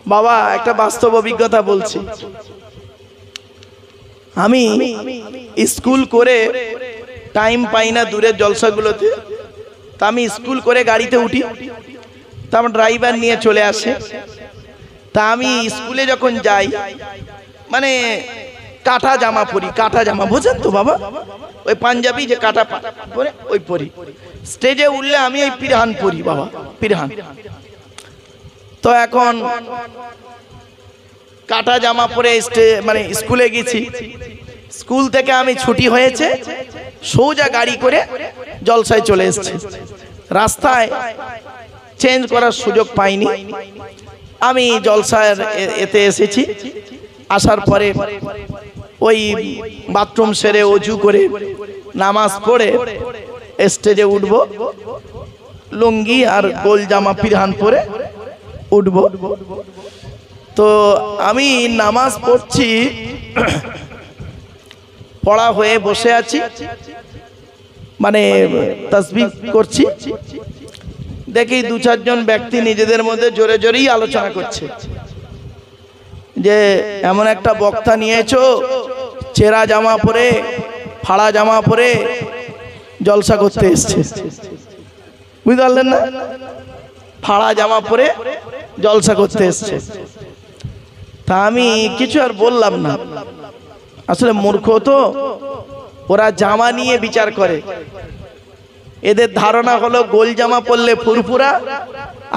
বাবা একটা বাস্তব অভিজ্ঞতা বলছি। আমি স্কুল করে টাইম পাই না দূরের জলসাগুলোতে, তা আমি স্কুল করে গাড়িতে উঠি, তা আমার ড্রাইভার নিয়ে চলে আসে। তা আমি স্কুলে যখন যাই মানে কাটা জামা পরি, কাটা জামা বোঝেন তো বাবা, ওই পাঞ্জাবি যে কাটা পরে ওই পরি। স্টেজে উঠলে আমি ওই পিরহান পরি বাবা, পিরহান। তো এখন কাটা জামা পরে মানে স্কুলে গেছি, স্কুল থেকে আমি ছুটি হয়েছে, সোজা গাড়ি করে জলসায় চলে এসেছি। রাস্তায় চেঞ্জ করার সুযোগ পাইনি, আমি জলসার এতে এসেছি। আসার পরে ওই বাথরুম সেরে ওযু করে নামাজ পড়ে স্টেজে উঠবো, লুঙ্গি আর গোল জামা পিরহান পরে উঠবো। তো আমি নামাজ পড়ছি, পড়া হয়ে বসে আছি, মানে তাসবিহ করছি, দেখি দু চারজন ব্যক্তি নিজেদের মধ্যে জোরে জোরেই আলোচনা করছে যে এমন একটা বক্তা নিয়েছো চেরা জামা পরে, ফাড়া জামা পরে জলসা করতে এসছে। বুঝতে পারলেন না? ফাড়া জামা পরে জলসা করতে এসছে। তা আমি কিছু আর বললাম না, আসলে মূর্খ তো, ওরা জামা নিয়ে বিচার করে। এদের ধারণা হলো গোল জামা পরলে ফুরফুরা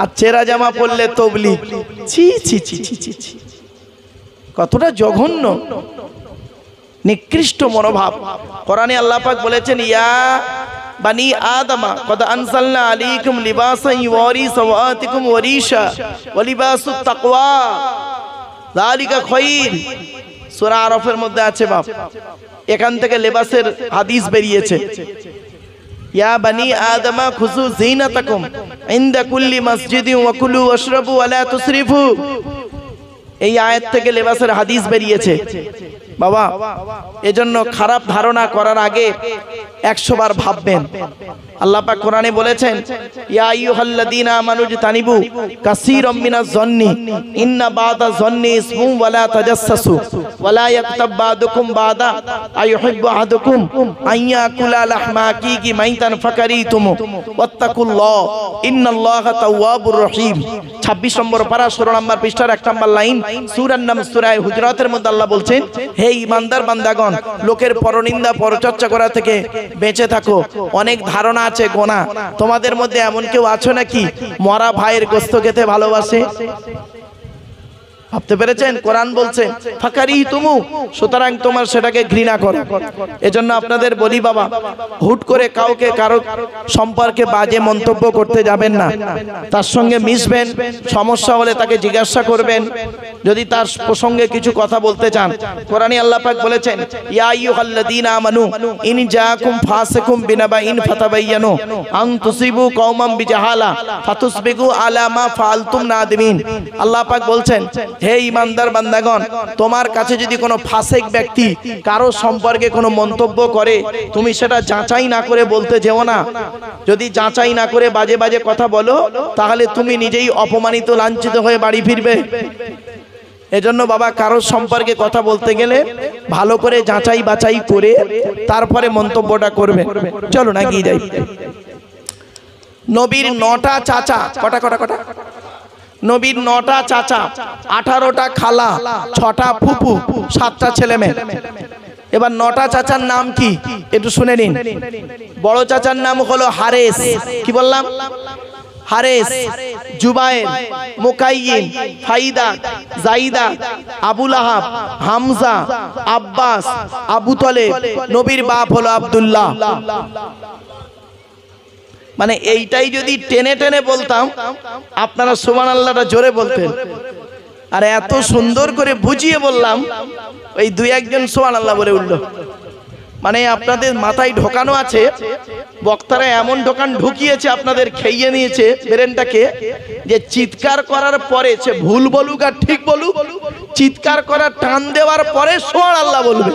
আর চেরা জামা পরলে তবলিগ। ছি ছি ছি ছি ছি ছি, কতটা জঘন্য নিকৃষ্ট মনোভাব। কোরআনে আল্লাহ পাক বলেছেন, ইয়া বানি আদমা কদ আনজালনা আলাইকুম লিবাসান ইউরি সাওয়াতিকুম ওয়া রিশা ওয়া লিবাসুত তাকওয়া যালিকা খায়র। সূরা আরাফের মধ্যে আছে বাপ, এখান থেকে লেবাসের হাদিস বেরিয়েছে। ইয়া বানি আদমা খুযু যিনাতাকুম ইনদা কুল্লি মসজিদিন ওয়া কুলু ওয়াশরাবু ওয়া লা তুসরিফু। এই আয়াত থেকে লেবাসের হাদিস বেরিয়েছে বাবা। এজন্য খারাপ ধারণা করার আগে 100 বার ভাববেন। আল্লাহ পাক কোরআনে বলেছেন, ইয়া আইয়ুহাল্লাযীনা আমানু তানিবু কাসীরাম মিনাজ যন্নি ইন্না বা'দা যন্নি ইসমুন ওয়া লা তাজাসসু ওয়া লা ইয়াকতাব বা'দুকুম বা'দা আইয়ুহিব্বু আহাদুকুম আইয়াকুলা লাহমা আকিকি মাইতান ফাকারিতুম ওয়াত্তাকুল্লাহ ইন্নাল্লাহা তাওয়াবুর রহিম। 26 নম্বর পারা 16 নম্বর পৃষ্ঠার 1 নম্বর লাইন, সূরার নাম সূরা হুজুরাতের মধ্যে আল্লাহ বলছেন, হে ঈমানদার বান্দাগণ, লোকের পরনিন্দা পরচর্চা করা থেকে বেঁচে থাকো। অনেক ধারণা আছে গোনা। তোমাদের মধ্যে এমন কেউ আছো নাকি মরা ভাইয়ের গোশত খেতে ভালোবাসে? ভাবতে পেরেছেন? কোরআন বলছে ফাকারিতুমু, সুতরাং তোমার সেটাকে ঘৃণা করো। এজন্য আপনাদের বলি বাবা, হুট করে কাউকে কারো সম্পর্কে বাজে মন্তব্য করতে যাবেন না। তার সঙ্গে মিশবেন, সমস্যা হলে তাকে জিজ্ঞাসা করবেন। যদি তার প্রসঙ্গে কিছু কথা বলতে চান, কোরআনে আল্লাহ পাক বলেছেন, ইয়া আইয়ুহাল্লাযীনা আমানু ইন জাআকুম ফাসিকুম বিনাবাইন ফাতাবায়ানু আন তুসিবু কওমান বিজাহালা ফাতুসবিগু আলা মা ফাআলতুম নাদিমিন। আল্লাহ পাক বলছেন, হে ঈমানদার বান্দাগণ, তোমার কাছে যদি কোনো ফাসিক ব্যক্তি কারো সম্পর্কে কোনো মন্তব্য করে, তুমি সেটা যাচাই না করে বলতে যেও না। যদি যাচাই না করে বাজে বাজে কথা বলো, তাহলে তুমি নিজেই অপমানিত লাঞ্ছিত হয়ে বাড়ি ফিরবে। এজন্য বাবা, কারোর সম্পর্কে কথা বলতে গেলে ভালো করে যাচাই বাছাই করে তারপরে মন্তব্যটা করবে। চলো না কি যাই। নবীর 9টা চাচা, কটা কটা কটা? নবীর 9টা চাচা, 18টা খালা, 6টা ফুফু, 7টা ছেলে মেয়ে। এবার 9টা চাচার নাম কি একটু শুনে নিন। বড় চাচার নাম হলো হারেস, কি বললাম? হারেস, জুবায়ের, মুকাইয়িম, ফাইদা, জাইদা, আবু লাহাব, হামজা, আব্বাস, আবু তলেব। নবীর বাপ হলো আব্দুল্লাহ। মানে এইটাই যদি টেনে টেনে বলতাম, আপনারা সুবহানাল্লাহটা জোরে বলতেন। আর এত সুন্দর করে বুঝিয়ে বললাম, ওই 2-1 জন সুবহানাল্লাহ বলে উঠল। মানে আপনাদের মাথায় ঢোকানো আছে, বক্তারা এমন ঢুকিয়েছে, আপনাদের খেয়ে নিয়েছে ব্রেনটাকে, যে চিৎকার করার পরে সে ভুল বলুক আর ঠিক বলুক, চিৎকার করার টান দেওয়ার পরে সুবহানাল্লাহ বলবে,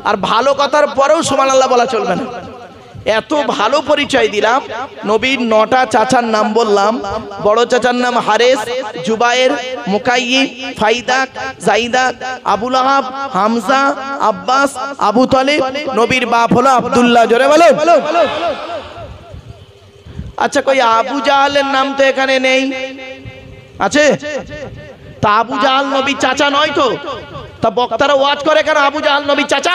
আর ভালো কথার পরেও সুবহানাল্লাহ বলা চলবে না। এত ভালো পরিচয় দিলাম, নবীর 9টা চাচার নাম বললাম। বড় চাচার নাম হারেস, জুবায়ের, মুকাইয়িব, ফাইদাক, জাইদাক, আবুল আহাব, হামজা, আব্বাস, আবু তালিব। নবীর বাপ হলো আব্দুল্লাহ। জোরে বলো। আচ্ছা, কই আবু জাহালের নাম তো এখানে নেই, আছে? তা আবু জাহাল নবীর চাচা নয় তো? তা বক্তারা ওয়াজ করে কেন আবু জাহাল নবীর চাচা?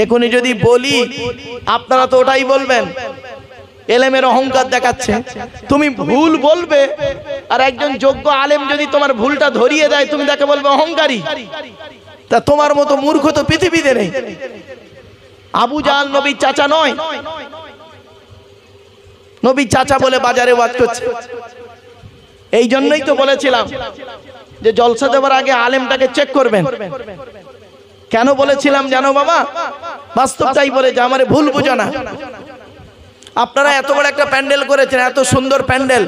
এখনই যদি বলি আপনারা তো ওটাই বলবেন, এলেমের অহংকার দেখাচ্ছে। তুমি ভুল বলবে, আর একজন যোগ্য আলেম যদি তোমার ভুলটা ধরিয়ে দেয়, তুমি তাকে বলবে অহংকারী। তা তোমার মতো মূর্খ তো পৃথিবীতে নেই। আবু জাহাল নবীর চাচা নয়। নবীর চাচা বলে বাজারে ওয়াজ করছে। এই জন্যই তো বলেছিলাম যে জলসা দেওয়ার আগে আলেমটাকে চেক করবেন। কেন বলেছিলাম জানো বাবা? বাস্তবটাই বলে যে আমারে ভুল বুঝো না। আপনারা এত বড় একটা প্যান্ডেল করেছেন, এত সুন্দর প্যান্ডেল,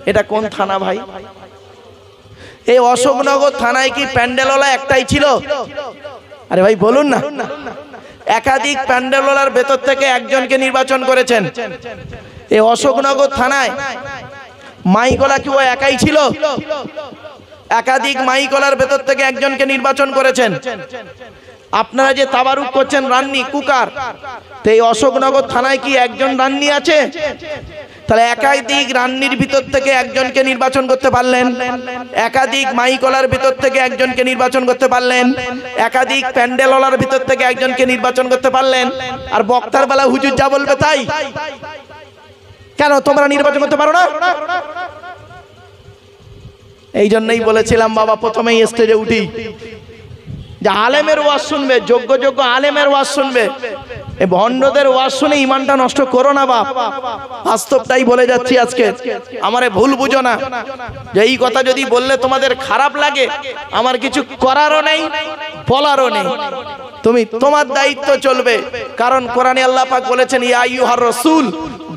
এটা কোন থানা ভাই? এই অশোকনগর থানায় কি প্যান্ডেলওয়ালা একটাই ছিল? আরে ভাই বলুন না। একাধিক প্যান্ডেলওয়ালার ভেতর থেকে একজনকে নির্বাচন করেছেন। এই অশোকনগর থানায় মাইকওয়ালা কি ও একাই ছিল? একাধিক মাইকওয়ালার ভেতর থেকে একজনকে নির্বাচন করেছেন। আপনারা যে তাবারুক করছেন রান্নি কুকার, তো এই অশোকনগর থানায় কি একজন রান্নি আছে? তাহলে একাধিক রান্নির ভিতর থেকে একজনকে নির্বাচন করতে পারলেন, একাধিক মাইকওয়ালার ভিতর থেকে একজনকে নির্বাচন করতে পারলেন, একাধিক প্যান্ডেলওয়ালার ভিতর থেকে একজনকে নির্বাচন করতে পারলেন। আর বক্তার বেলা হুজুর যা বলবে তাই। কেন তোমরা নির্বাচন করতে পারো না? এই জন্যই বলেছিলাম বাবা প্রথমেই স্টেজে উঠি যে আলেমের ওয়াজ শুনবে, যোগ্য যোগ্য আলেমের ওয়াজ শুনবে। এই ভণ্ডদের ওয়াজ শুনে ইমানটা নষ্ট করো না বাপ। বাস্তবটাই বলে যাচ্ছি আজকে, আমারে ভুল বুঝো না। যে এই কথা যদি বললে তোমাদের খারাপ লাগে, আমার কিছু করারও নেই, বলারও নেই। তুমি তোমার দায়িত্ব চলবে। কারণ কোরআনে আল্লাহ পাক বলেছেন, ইয়া আইয়ুহার রাসূল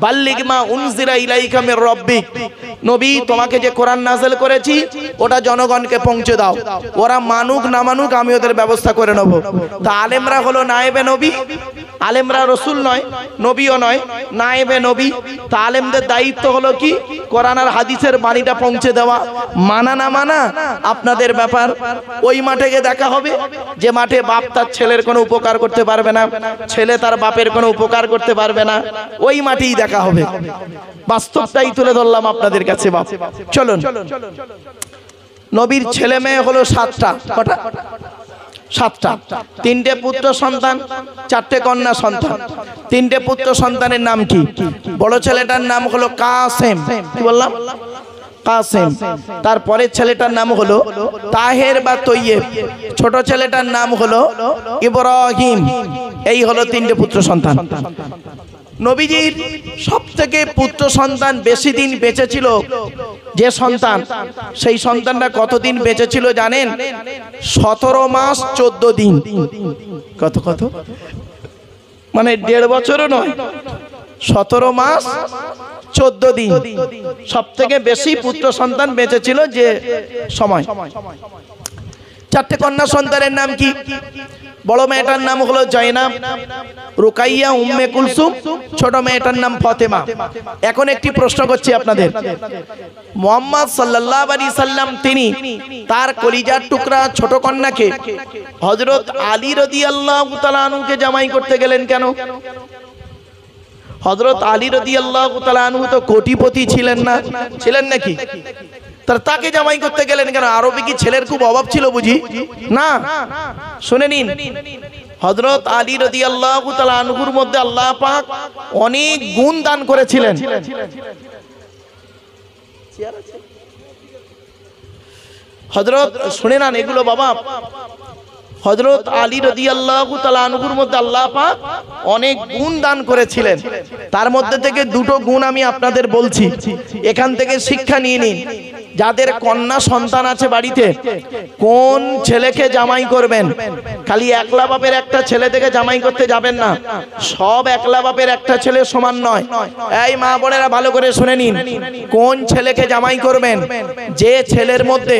বাল্লিগ মা উনজিলা ইলাইকা মির রাব্বিক। নবী, তোমাকে যে কোরআন নাযিল করেছি ওটা জনগণকে পৌঁছে দাও। ওরা মানুক না মানুক আমি ওদের ব্যবস্থা করে নেব। তা আলেমরা হলো নায়েবে নবী। আলেমরা রসুল নয়, নবীও নয়, নায়েবে নবী। তা আলেমদের দায়িত্ব হলো কি? কোরআন আর হাদিসের বাণীটা পৌঁছে দেওয়া। মানা না মানা আপনাদের ব্যাপার। ওই মাঠে গিয়ে দেখা হবে যে মাঠে বাপ তার ছেলের কোনো উপকার করতে পারবে না, ছেলে তার বাপের কোনো উপকার করতে পারবে না, ওই মাঠেই দেখা হবে। বাস্তবটাই তুলে ধরলাম আপনাদের কাছে বাপ। চলুন। নবীর ছেলে মেয়ে হলো 7টা। কটা? 7টা। 3টে পুত্র সন্তান, 4টে কন্যা সন্তান। 3টে পুত্র সন্তানের নাম কি? বড় ছেলেটার নাম হলো কাসেম। কি বললাম? কাসেম। তারপরে ছেলেটার নাম হলো তাহের বা তৈয়েব। ছোট ছেলেটার নাম হলো ইব্রাহিম। এই হলো 3টে পুত্র সন্তান। নবীজির সবথেকে পুত্র সন্তান বেশি দিন বেঁচে ছিল যে সন্তান, সেই সন্তানটা কতদিন বেঁচে ছিল জানেন? 17 মাস 14 দিন। কত কত? মানে 1.5 বছরও নয়, 17 মাস 14 দিন। সব থেকে বেশি পুত্র সন্তান বেঁচে ছিল যে সময়। 4টে কন্যা সন্তানের নাম কি? বড় মেয়েটার নাম হলো জয়নাব, রুকাইয়া, উম্মে কুলসুম। ছোট মেয়েটার নাম ফাতেমা। এখন একটি প্রশ্ন করছি আপনাদের, মুহাম্মদ সাল্লাল্লাহু আলাইহি সাল্লাম তিনি তার কলিজার টুকরা ছোট কন্যাকে হযরত আলী রাদিয়াল্লাহু তাআলা আনহুকে জামাই করতে গেলেন কেন? হযরত আলী রাদিয়াল্লাহু তাআলা আনহু তো কোটিপতি ছিলেন না? ছিলেন নাকি? তাকে জামাই করতে গেলেন কেন? আরবে কি ছেলের খুব অভাব ছিল বুঝি? না। শুনে নিন, হযরত আলী রাদিয়াল্লাহু তাআলা আনহুর মধ্যে আল্লাহ পাক অনেক গুণ দান করেছিলেন। হযরত শুনে নেন এগুলো বাবা। হযরত আলী রাদিয়াল্লাহু তাআলা আনহুর মধ্যে আল্লাহ পাক অনেক গুণ দান করেছিলেন। তার মধ্যে থেকে 2টো গুণ আমি আপনাদের বলছি, এখান থেকে শিক্ষা নিয়ে নিন। যাদের কন্যা সন্তান আছে বাড়িতে, কোন ছেলেকে জামাই করবেন, খালি একলা বাপের একটা ছেলে থেকে জামাই করতে যাবেন না। সব একলা বাপের একটা ছেলে সমান নয়। এই মা বোনেরা ভালো করে শুনে নিন, কোন ছেলেকে জামাই করবেন? যে ছেলের মধ্যে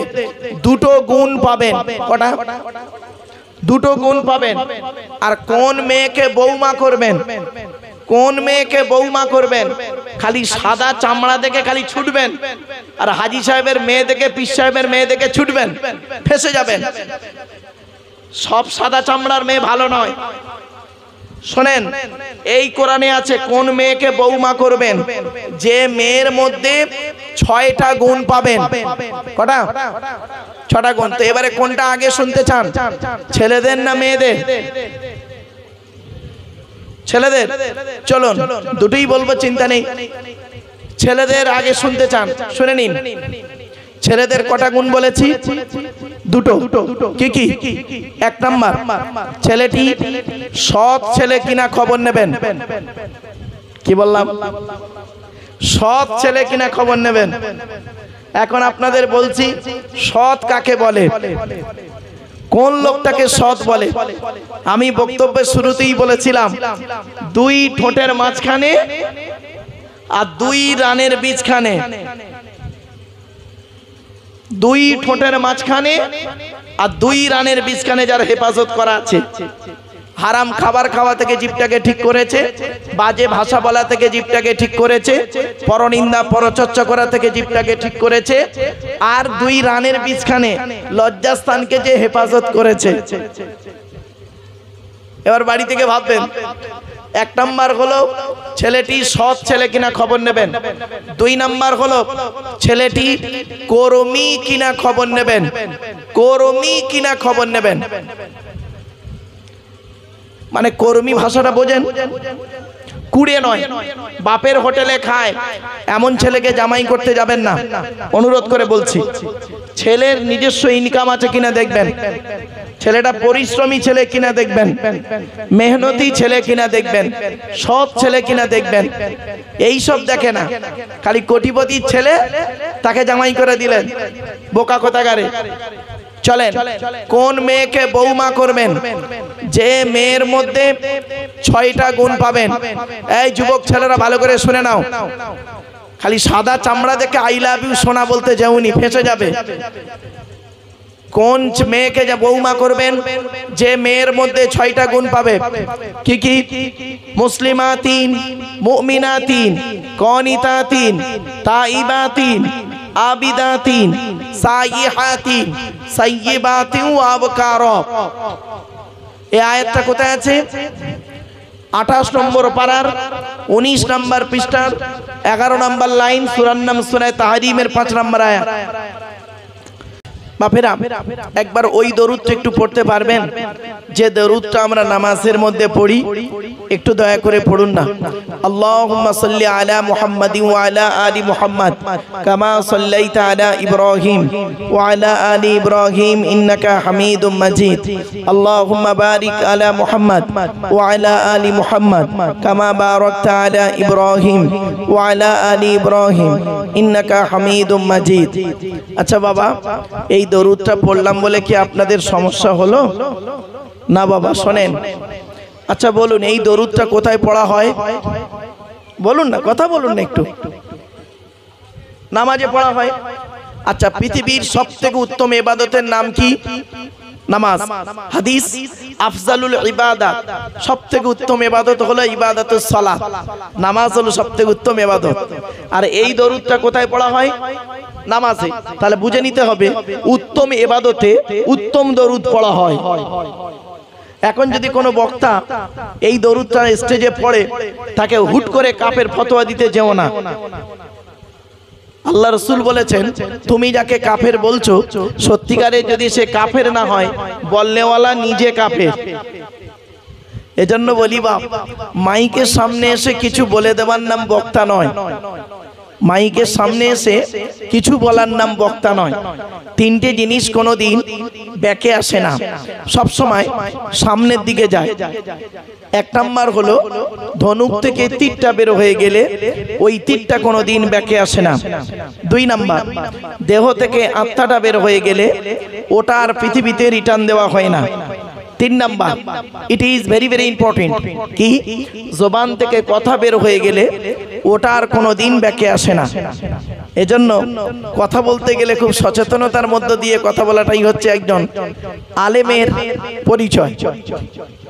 2টো গুণ পাবেন। কটা? দুটো গুণ পাবেন। আর কোন মেয়েকে বৌমা করবেন, কোন মেয়েকে বৌমা করবেন, খালি সাদা চামড়া দেখে খালি ছুটবেন, আর হাজী সাহেবের মেয়ে দেখে, পীর সাহেবের মেয়ে দেখে ছুটবেন, ফেসে যাবেন। সব সাদা চামড়ার মেয়ে ভালো নয়। শোনেন, এই কোরআনে আছে কোন মেয়েকে বৌমা করবেন, যে মেয়ের মধ্যে 6টা গুণ পাবেন। কটা? 6টা গুণ। তো এবারে কোনটা আগে শুনতে চান, ছেলেদের না মেয়েদের? ছেলেদের। চলুন দুটোই বলবো, চিন্তা নেই। ছেলেদের আগে শুনতে চান, শুনে নিন। ছেলেদের কটা গুণ বলেছি? দুটো। কি কি? 1 নাম্বার, ছেলেটি সৎ ছেলে কিনা খবর নেবেন। কি বললাম? সৎ ছেলে কিনা খবর নেবেন। এখন আপনাদের বলছি সৎ কাকে বলে, কোন লোকটাকে সৎ বলে। আমি বক্তব্যের শুরুতেই বলেছিলাম 2 ঠোঁটের মাঝখানে আর 2 রানের বীজখানে, 2 ঠোঁটের মাঝখানে আর 2 রানের বীজখানে যার হেফাজত করা আছে। হারাম খাবার খাওয়া থেকে জিভটাকে ঠিক করেছে, বাজে ভাষা বলা থেকে জিভটাকে ঠিক করেছে, পরনিন্দা পরচর্চা করা থেকে জিভটাকে ঠিক করেছে, আর 2 রানের বীজখানে লজ্জাস্থানকে যে হেফাজত করেছে। এবার বাড়ি থেকে ভাববেন, 1 নাম্বার হলো ছেলেটি সৎ ছেলে কিনা খবর নেবেন। 2 নাম্বার হলো ছেলেটি কর্মী কিনা খবর নেবেন। কর্মী কিনা খবর নেবেন মানে কর্মী ভাষাটা বোঝেন? কুড়ে নয়, বাপের হোটেলে খায় এমন ছেলেকে জামাই করতে যাবেন না, অনুরোধ করে বলছি। ছেলের নিজস্ব ইনকাম আছে কিনা দেখবেন, ছেলেটা পরিশ্রমী ছেলে কিনা দেখবেন, মেহনতি ছেলে কিনা দেখবেন, সৎ ছেলে কিনা দেখবেন। এই সব দেখে না, খালি কোটিপতির ছেলে তাকে জামাই করে দিলেন, বোকা কোথাকারে। চলেন, কোন মেয়েকে বৌমা করবেন, যে মেয়ের মধ্যে 6টা গুণ পাবেন। এই যুবক ছেলেরা ভালো করে শুনে নাও, খালি সাদা চামড়া দেখে আই লাভ ইউ সোনা বলতে যাওনি, ফেঁসে যাবে। কোন মেয়েকে যে বৌমা করবেন, যে মেয়ের মধ্যে 6টা গুণ পাবে। কি কি? মুসলিমাতিন, মুমিনাতিন, কনিতাতিন, তাইবাতিন, আবিদাতিন, সাইহাতিন, সাইয়্যিবাতিন ওয়া আবকারা। এই আয়াতটা কোথায় আছে? 28 নম্বর পারার 19 নম্বর পৃষ্ঠার 11 নম্বর লাইন, সূরার নাম সূরা তাহরিমের 5 নম্বর আয়াত। বাপেরা, একবার ওই দরুদটা একটু পড়তে পারবেন, যে দরুদটা আমরা নামাজের মধ্যে পড়ি? একটু দয়া করে পড়ুন না। আল্লাহুম্মা সাল্লি আলা মুহাম্মাদিন ওয়া আলা আলি মুহাম্মাদ কামা সাল্লাইতা আলা ইব্রাহিম ওয়া আলা আলি ইব্রাহিম ইন্নাকা হামিদুম মাজিদ। আল্লাহুম্মা বারিক আলা মুহাম্মাদ ওয়া আলা আলি মুহাম্মাদ কামা বারাকতা আলা ইব্রাহিম ওয়া আলা আলি ইব্রাহিম ইন্নাকা হামিদুম মাজিদ। আচ্ছা বাবা, এই দরুদটা পড়লাম বলে কি আপনাদের সমস্যা হলো? না বাবা, শোনেন। আচ্ছা বলুন, এই দরুদটা কোথায় পড়া হয়? বলুন না, কথা বলুন না একটু। নামাজে পড়া হয়। আচ্ছা, পৃথিবীর সবথেকে উত্তম ইবাদতের নাম কি? নামাজ। হাদিস, আফজালুল ইবাদাত, সবথেকে উত্তম ইবাদত হলো ইবাদাতুস সালাত। নামাজ হলো সবথেকে উত্তম ইবাদত। আর এই দরুদটা কোথায় পড়া হয়? নামাজে। তাহলে বুঝে নিতে হবে, উত্তম ইবাদতে উত্তম দরুদ পড়া হয়। এখন যদি কোনো বক্তা এই দরুদটা স্টেজে পড়ে, তাকে হুট করে কাফের ফতোয়া দিতে যেও না। আল্লাহ রাসূল বলেছেন, তুমি যাকে কাফের বলছো, সত্যিকারে যদি সে কাফের না হয়, বলনেওয়ালা নিজে কাফের। এজন্য বলি বাপ, মাইকের সামনে এসে কিছু বলে দেওয়ার নাম বক্তা নয়। মাইকের সামনে এসে কিছু বলার নাম বক্তা নয়। 3টে জিনিস কোনোদিন ব্যাকে আসে না, সব সময় সামনের দিকে যায়। 1 নাম্বার হলো ধনুক থেকে তীরটা বের হয়ে গেলে ওই তীরটা কোনোদিন ব্যাকে আসে না। 2 নাম্বার, দেহ থেকে আত্মাটা বের হয়ে গেলে ওটা আর পৃথিবীতে রিটার্ন দেওয়া হয় না। 3 number, it is very very important, কি জবান থেকে কথা বের হয়ে গেলে ওটা আর কোনোদিন ব্যাকে আসে না। এজন্য কথা বলতে গেলে খুব সচেতনতার মধ্য দিয়ে কথা বলাটাই হচ্ছে একজন আলেমের পরিচয়।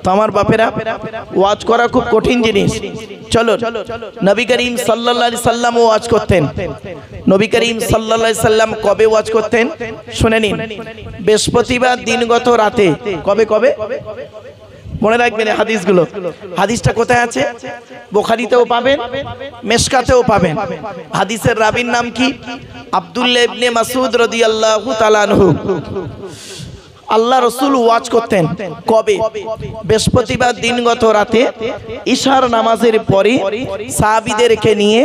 তো আমার বাপেরা, ওয়াজ করা খুব কঠিন জিনিস। চলো, নবী করিম সাল্লাল্লাহু আলাইহি সাল্লাম ওয়াজ করতেন। নবী করিম সাল্লাল্লাহু আলাইহি সাল্লাম কবে ওয়াজ করতেন শুনে নিন। বৃহস্পতিবার দিনগত রাতে। কবে কবে মনে রাখবেন হাদিসগুলো। হাদিসটা কোথায় আছে? বুখারীতেও পাবেন, মিশকাতেও পাবেন। হাদিসের রাবীর নাম কি? আব্দুল্লাহ ইবনে মাসউদ রাদিয়াল্লাহু তাআলা আনহু। আল্লাহ রাসূল ওয়াজ করতেন কবে? বৃহস্পতিবার দিনগত রাতে ইশার নামাজের পরে সাহাবীদেরকে নিয়ে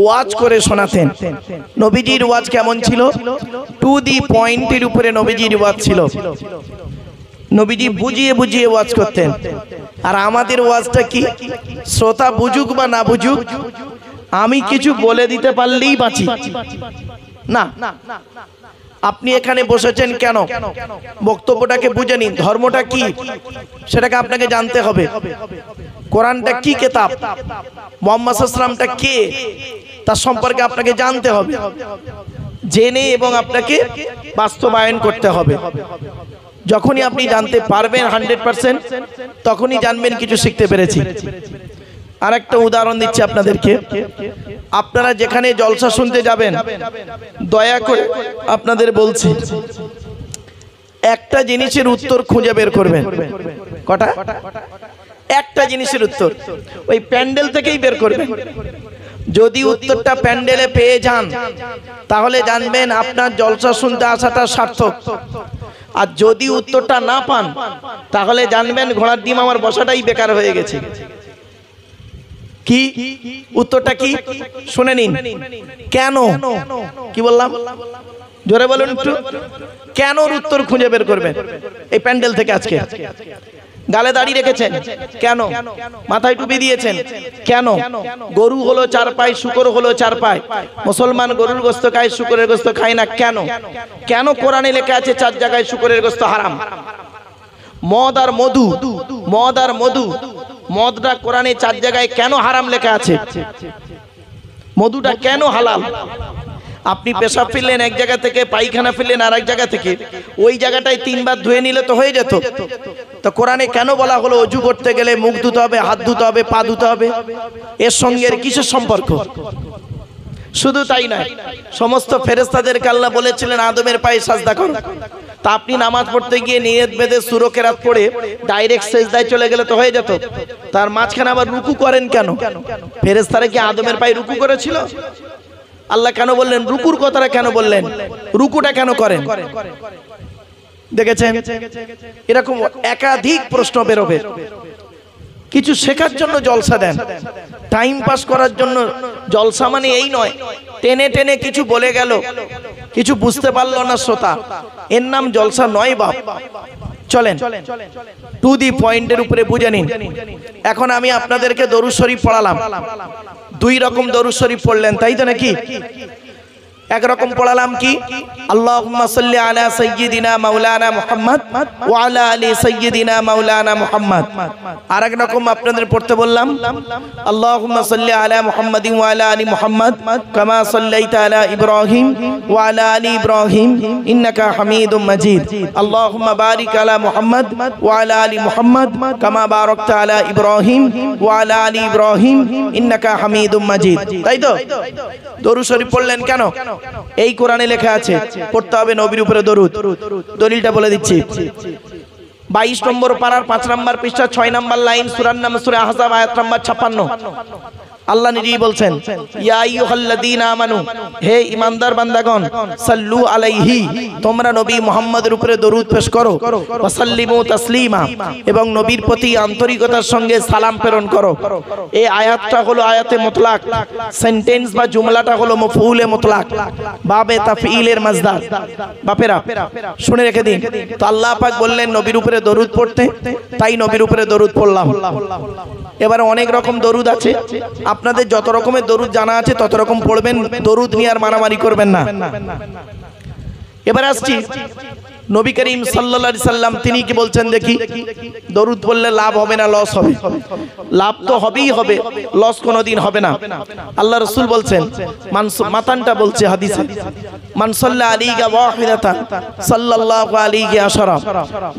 ওয়াজ করে শোনাতেন। নবীজির ওয়াজ কেমন ছিল? টু দি পয়েন্টের উপরে নবীজির ওয়াজ ছিল। নবীজি বুঝিয়ে বুঝিয়ে ওয়াজ করতেন। আর আমাদের ওয়াজটা কি? শ্রোতা বুঝুক বা না বুঝুক, আমি কিছু বলে দিতে পারলেই বাঁচি না। আপনি এখানে বসেছেন কেন? বক্তব্যটাকে বুঝে নিন। ধর্মটা কি সেটাকে আপনাকে জানতে হবে। কোরআনটা কি কিতাব, মুহাম্মদ সাল্লাল্লাহু আলাইহি ওয়াসাল্লামটা কে, তার সম্পর্কে আপনাকে জানতে হবে। জেনে এবং আপনাকে বাস্তবায়ন করতে হবে। যখনই আপনি জানতে পারবেন 100%, তখনই জানবেন কিছু শিখতে পেরেছি। আর একটা উদাহরণ দিচ্ছি আপনাদেরকে। আপনারা যেখানে জলসা শুনতে যাবেন, দয়া করে আপনাদের বলছি, একটা জিনিসের উত্তর খুঁজে বের করবেন। কটা? একটা জিনিসের উত্তর ওই প্যান্ডেল থেকেই বের করবেন। যদি উত্তরটা প্যান্ডেলে পেয়ে যান, তাহলে জানবেন আপনার জলসা শুনতে আসাটা সার্থক। আর যদি উত্তরটা না পান, তাহলে জানবেন ঘোড়ার ডিম আমার বসাটাই বেকার হয়ে গেছে। কি উত্তরটা কি শুনে নিন। কেন? কি বললাম? জোরে বলুন একটু। কেন উত্তর খুঁজে বের করবেন এই প্যান্ডেল থেকে। আজকে গালে দাড়ি রেখেছেন কেন? মাথায় টুপি দিয়েছেন কেন? গরু হলো 4 পায়ে, শুকর হলো 4 পায়ে। মুসলমান গরুর গোশত খায়, শুকরের গোশত খায় না কেন? কেন কোরআনে লেখা আছে 4 জায়গায় শুকরের গোশত হারাম? মদ আর মধু, মদ আর মধু, মদটা কোরআনে 4 জায়গায় কেন হারাম লেখা আছে? মধুটা কেন হালাল? আপনি পেশাব ফিরলেন এক জায়গা থেকে, পায়খানা ফিরলেন আর এক জায়গা থেকে, ওই জায়গাটায় 3 বার ধুয়ে নিলে তো হয়ে যেত। তো কোরআনে কেন বলা হলো ওযু করতে গেলে মুখ ধুতে হবে, হাত ধুতে হবে, পা ধুতে হবে? এর সঙ্গে এর কিসের সম্পর্ক? শুধু তাই নয়, সমস্ত ফেরেশতাদেরকে আল্লাহ বলেছিলেন আদমের পায়ে সাজদা করো। তা আপনি নামাজ পড়তে গিয়ে নিয়ত বেঁধে সূরা কেরাত পড়ে ডাইরেক্ট সিজদায় চলে গেলে তো হয়ে যেত। তার মাঝখানে আবার রুকু করেন কেন? ফেরেশতারা কি আদমের পায়ে রুকু করেছিল? আল্লাহ কেন বললেন রুকুর কথাটা? কেন বললেন রুকুটা কেন করেন? দেখেছেন, এরকম একাধিক প্রশ্ন বেরোবে। কিছু শেখার জন্য জলসা দেন, টাইম পাস করার জন্য জলসা মানে এই নয় টেনে টেনে কিছু বলে গেল, কিছু বুঝতে পারলো না শ্রোতা, এর নাম জলসা নয় বাপ। চলেন টু দি পয়েন্টের উপরে বুঝে নিন। এখন আমি আপনাদেরকে দরুদ শরীফ পড়ালাম। 2 রকম দরুদ শরীফ পড়লেন, তাই তো নাকি? এক রকম পড়ালাম কি আল্লাহুম্মা সাল্লি আলা সাইয়্যিদিনা মাওলানা মুহাম্মদ ওয়া আলা আলি সাইয়্যিদিনা মাওলানা মুহাম্মদ। আর এক রকম আপনাদের পড়তে বললাম আল্লাহুম্মা সাল্লি আলা মুহাম্মাদিন ওয়া আলা আলি মুহাম্মদ কামা সাল্লাইতা আলা ইব্রাহিম ওয়া আলা আলি ইব্রাহিম ইন্নাকা হামিদুম মাজিদ। আল্লাহুম্মা বারিক আলা মুহাম্মদ ওয়া আলা আলি মুহাম্মদ কামা বারাকতা আলা ইব্রাহিম ওয়া আলা আলি ইব্রাহিম ইন্নাকা হামিদুম মাজিদ। তাই তো? দরুদ শরীফ পড়লেন কেন? এই কোরআনে লেখা আছে পড়তে হবে নবীর উপরে দরুদ। দলিলটা বলে দিচ্ছি। 22 নম্বর পারার 5 নম্বর পৃষ্ঠা 6 নম্বর লাইন, সূরার নাম সূরা আহজাব, আয়াত নম্বর 56। আল্লাহ নিজেই বলছেন ইয়া আইয়ুহাল্লাযীনা আমানু, হে ঈমানদার বান্দাগণ, সাল্লু আলাইহি, তোমরা নবী মুহাম্মদের উপরে দরুদ পেশ করো, ওয়া সাল্লিমু তাসলিমা, এবং নবীর প্রতি আন্তরিকতার সঙ্গে সালাম প্রেরণ করো। এই আয়াতটা হলো আয়াতে মুতলাক, সেন্টেন্স বা জুমলাটা হলো মফউলে মুতলাক, বাবে তাফঈলের মাজদার। বাপেরা শুনে রেখে দিন। তো আল্লাহ পাক বললেন নবীর উপরে দরুদ পড়তে, তাই নবীর উপরে দরুদ পড়লাম। এবারে অনেক রকম দরুদ আছে, আপনাদের যত রকমের দরুদ জানা আছে তত রকম পড়বেন, দরুদ নিয়ে আর মারামারি করবেন না। এবার আসছি নবী করিম সাল্লাল্লাহু আলাইহি সাল্লাম তিনি কি বলছেন দেখি, দরুদ পড়লে লাভ হবে না লস হবে? লাভ তো হবেই হবে, লস কোনোদিন হবে না। আল্লাহ রাসূল বলছেন, মাতানটা বলছে হাদিসে, মান সাল্লা আলাইহি ওয়াহিদাতান সাল্লাল্লাহু আলাইহি আশারা,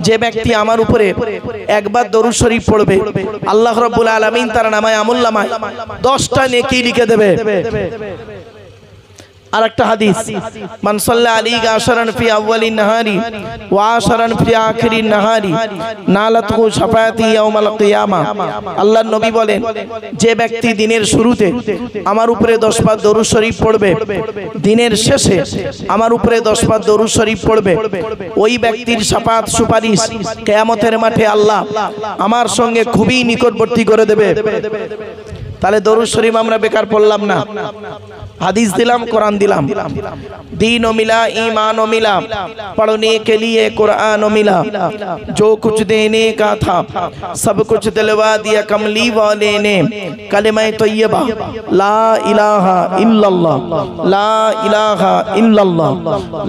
যে ব্যক্তি আমার উপরে একবার দরুদ শরীফ পড়বে আল্লাহ রাব্বুল আলামিন তার আমলনামায় 10টা নেকি লিখে দেবে। আর একটা হাদিস, মান সাল্লা আলাইহি আশারান ফি আউয়ালিন নাহারি ওয়া আশারান ফি আখিরিন নাহারি নালাতহু শাফাআতি ইয়াউমাল কিয়ামা। আল্লাহর নবী বলেন, যে ব্যক্তি দিনের শুরুতে আমার উপরে 10 বার দরুদ শরীফ পড়বে, দিনের শেষে আমার উপরে 10 বার দরুদ শরীফ পড়বে, ওই ব্যক্তির শাফাআত সুপারিশ কিয়ামতের মাঠে আল্লাহ আমার সঙ্গে খুবই নিকটবর্তী করে দেবে। তাহলে দরুদ শরীফ আমরা বেকার পড়লাম না, হাদিস দিলাম, কোরআন दिलाम दीन मिला ईमान मिला पढ़ने के लिए कुरान मिला जो कुछ देने का था सब कुछ दिलवा दिया कमली वाले ने कलिमा तैयबा ला इलाहा इल्लल्लाह ला इलाहा इल्लल्लाह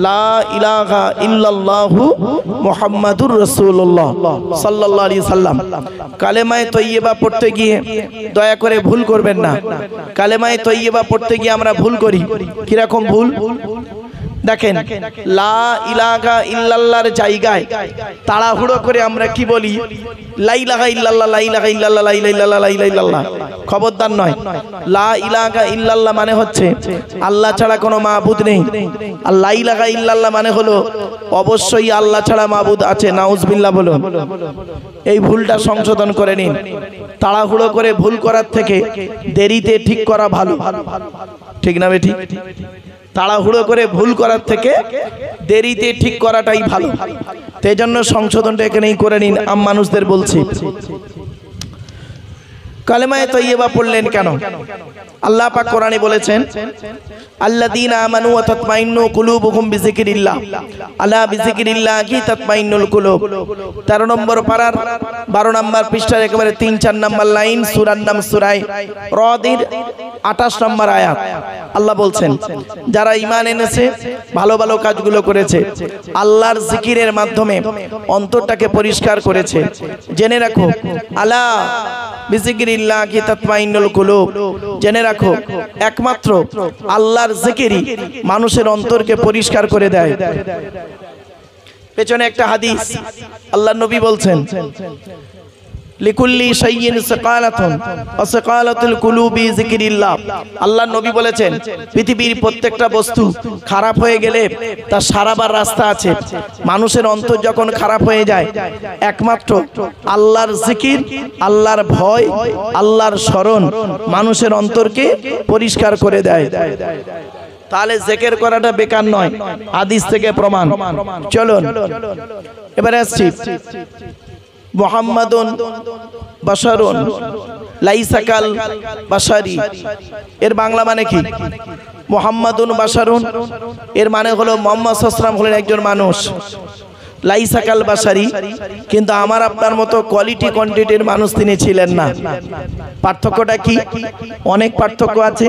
ला इलाहा इल्लल्लाहु मुहम्मदुर रसूलुल्लाह सल्लल्लाहु अलैहि वसल्लम कलिमा तैयबा पढ़ते गিয়ে দয়া করে ভুল করবেন না। কালেমা তৈয়বা পড়তে গিয়ে আমরা ভুল করি। কি রকম ভুল দেখেন, লা ইলাহা ইল্লাল্লাহর জায়গায় তাড়াহুড়ো করে আমরা কি বলি, লা ইলাহা ইল্লাল্লাহ লা ইলাহা ইল্লাল্লাহ লা ইলাহা ইল্লাল্লাহ লা ইলাহা ইল্লাল্লাহ। খবরদার নয়, লা ইলাহা ইল্লাল্লাহ মানে হচ্ছে আল্লাহ ছাড়া কোনো মাবুদ নেই, আর লা ইলাহা ইল্লাল্লাহ মানে হলো অবশ্যই আল্লাহ ছাড়া মাবুদ আছে। নাউজুবিল্লাহ বলো। এই ভুলটা সংশোধন করে নিন। তাড়াহুড়ো করে ভুল করার থেকে দেরিতে ঠিক করা ভালো, ঠিক না বেঠিক? তাড়াহুড়ো করে ভুল করার থেকে দেরিতে ঠিক করাটাই ভালো। সেই জন্য সংশোধনটা এখানেই করে নিন। আম মানুষদের বলছি, কালেমা তৈয়বা পড়লেন কেন? আল্লাহ পাক কোরআনে বলেছেন, আল্লাযীনা আমানু ওয়া তাতমাইন্নু কুলুবুহুম বিযিকরিল্লাহ আলা বিযিকরিল্লাহি তাতমাইন্নুল কুলুব। 13 নম্বর পারার 12 নম্বর পৃষ্ঠার একেবারে 3-4 নম্বর লাইন, সূরার নাম সূরা রদের 28 নম্বর আয়াত। আল্লাহ বলছেন, যারা ঈমান এনেছে, ভালো ভালো কাজগুলো করেছে, আল্লাহর জিকিরের মাধ্যমে অন্তরটাকে পরিষ্কার করেছে, জেনে রাখো আলা বিযিকরিল্লাহি তাতমাইন্নুল কুলুব, জেনে রাখো একমাত্র আল্লাহর জিকিরই মানুষের অন্তরকে পরিষ্কার করে দেয়। পেছনে একটা হাদিস, আল্লাহর নবী বলছেন, লিকুল্লি শাইইন সাকালাতুন ওয়া সাকালাতুল কুলুবি যিকরিল্লাহ। আল্লাহর নবী বলেছেন, পৃথিবীর প্রত্যেকটা বস্তু খারাপ হয়ে গেলে তার সারাবার রাস্তা আছে। মানুষের অন্তর যখন খারাপ হয়ে যায়, একমাত্র আল্লাহর জিকির, আল্লাহর ভয়, আল্লাহর স্মরণ মানুষের অন্তরকে পরিষ্কার করে দেয়। তাহলে জিকির করাটা বেকার নয়, হাদিস থেকে প্রমাণ। চলুন এবারে আসছি, মুহাম্মাদুন বাশারুন লাইসা কাল বাশারি, এর বাংলা মানে কি? মুহাম্মাদুন বাশারুন এর মানে হলো মুহাম্মদ সাল্লাল্লাহু আলাইহি ওয়াসাল্লাম হলেন একজন মানুষ, লাইসা কাল বাশারি, কিন্তু আমার আপনার মতো কোয়ালিটি কোয়ান্টিটির মানুষ তিনি ছিলেন না। পার্থক্যটা কি? অনেক পার্থক্য আছে।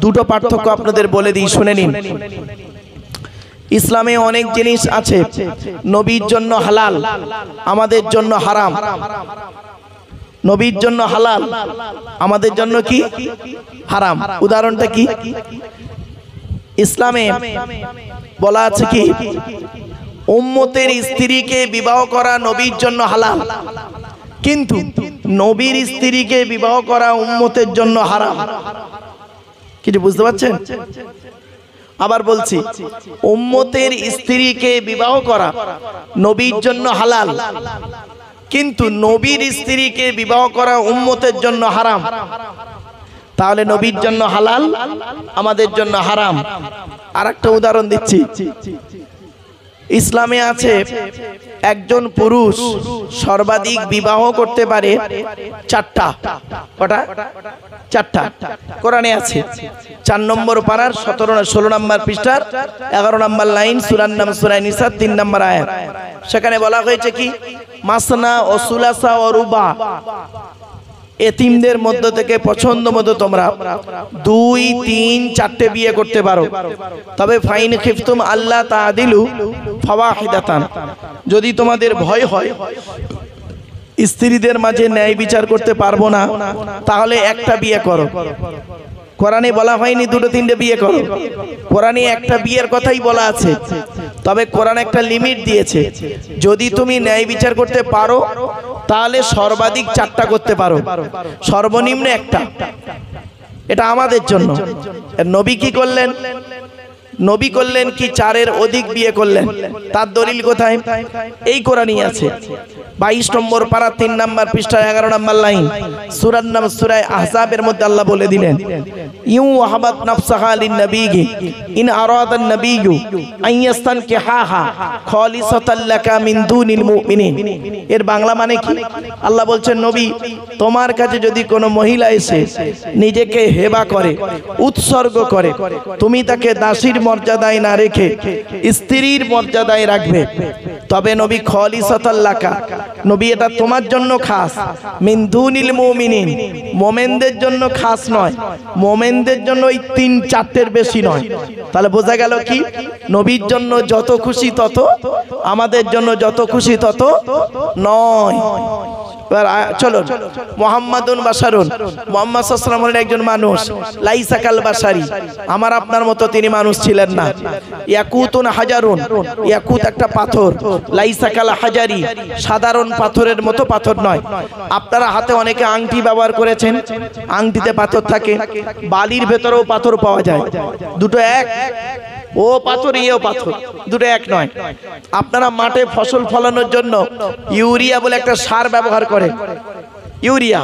দুটো পার্থক্য আপনাদের বলে দিই, শুনে নিন। ইসলামে অনেক জিনিস আছে নবীর জন্য হালাল, আমাদের জন্য হারাম। নবীর জন্য হালাল, আমাদের জন্য কি হারাম। উদাহরণটা কি? ইসলামে বলা আছে কি, উম্মতের স্ত্রীকে বিবাহ করা নবীর জন্য হালাল, কিন্তু নবীর স্ত্রীকে বিবাহ করা উম্মতের জন্য হারাম। কিছু বুঝতে পারছেন? আবার বলছি, উম্মতের স্ত্রীকে বিবাহ করা নবীর জন্য হালাল, কিন্তু নবীর স্ত্রীকে বিবাহ করা উম্মতের জন্য হারাম। তাহলে নবীর জন্য হালাল, আমাদের জন্য হারাম। আরেকটা উদাহরণ দিচ্ছি, ইসলামে আছে একজন পুরুষ সর্বাধিক বিবাহ করতে পারে 4টা। কটা? 4টা। কোরআনে আছে 4 নম্বর পারার 16 নম্বর পৃষ্ঠার 11 নম্বর লাইন, সূরার নাম সূরা নিসা 3 নম্বর আয়াত। সেখানে বলা হয়েছে কি, মাসনা ও সুলাসা ও রুবা, এতিমদের মধ্য থেকে পছন্দ মতো তোমরা 2, 3, 4টে বিয়ে করতে পারো। তবে ফাইন খিফতুম আল্লাহ তাআদিলু ফাওয়াহিদাতান, যদি তোমাদের ভয় হয় স্ত্রীদের মাঝে ন্যায় বিচার করতে পারবো না, তাহলে একটা বিয়ে করো। কোরআনে বলা হয়নি 2, 3টে বিয়ে করো, কোরআনে একটা বিয়ের কথাই বলা আছে। তবে কোরআন একটা লিমিট দিয়েছে, যদি তুমি ন্যায় বিচার করতে পারো তাহলে সর্বাধিক 4টা করতে পারো, সর্বনিম্ন একটা। এটা আমাদের জন্য। নবী কি করলেন? নবী করলেন কি 4-এর অধিক বিয়ে করলেন। তার দলিল কোথায়? এই কোরআনই আছে। 22 নম্বর পারা 3 নম্বর পৃষ্ঠা 11 নম্বর লাইন, সূরার নাম সূরা আহজাবের মধ্যে আল্লাহ বলে দিলেন, ইউ ওয়াহাবাত নাফসাহা লিন-নবীয়্যি ইন আরাদান নাবিয়্যু আন ইয়াস্তানকিহাহা খালিসাতাল লাকা মিন দুনিল মুমিনিন। এর বাংলা মানে কি? আল্লাহ বলছেন, নবী তোমার কাছে যদি কোনো মহিলা এসে নিজেকে হেবা করে, উৎসর্গ করে, তুমি তাকে দাসীর মর্যাদায় না রেখে স্ত্রীর মর্যাদায় রাখবে। তবে নবী খালিসাতাল লাকা, নবী এটা তোমার জন্য খাস, মিন দুনিল মুমিনিন, মোমেনদের জন্য খাস নয়, মোমেনদের জন্য ওই 3-4টের বেশি নয়। তাহলে বোঝা গেল কি, নবীর জন্য যত খুশি তত, আমাদের জন্য যত খুশি তত নয়। চলো, মুহাম্মাদুন বাশারুন, মুহাম্মদ সাল্লাল্লাহু আলাইহি ওয়াসাল্লাম হলেন একজন মানুষ, লাইসা কাল বাশারি, আমার আপনার মতো তিনি মানুষ ছিলেন না। ইয়াকুতুন হাজারুন, ইয়াকুত একটা পাথর, লাইসা কাল হাজারি, সাধারণ পাথরের মতো পাথর নয়। আপনারা হাতে অনেকে আংটি ব্যবহার করেছেন, আংটিতে পাথর থাকে, বালির ভেতরেও পাথর পাওয়া যায়, দুটো এক। ও পাথর, এও পাথর, দুটো এক নয়। আপনারা মাঠে ফসল ফলানোর জন্য ইউরিয়া বলে একটা সার ব্যবহার করেন, ইউরিয়া।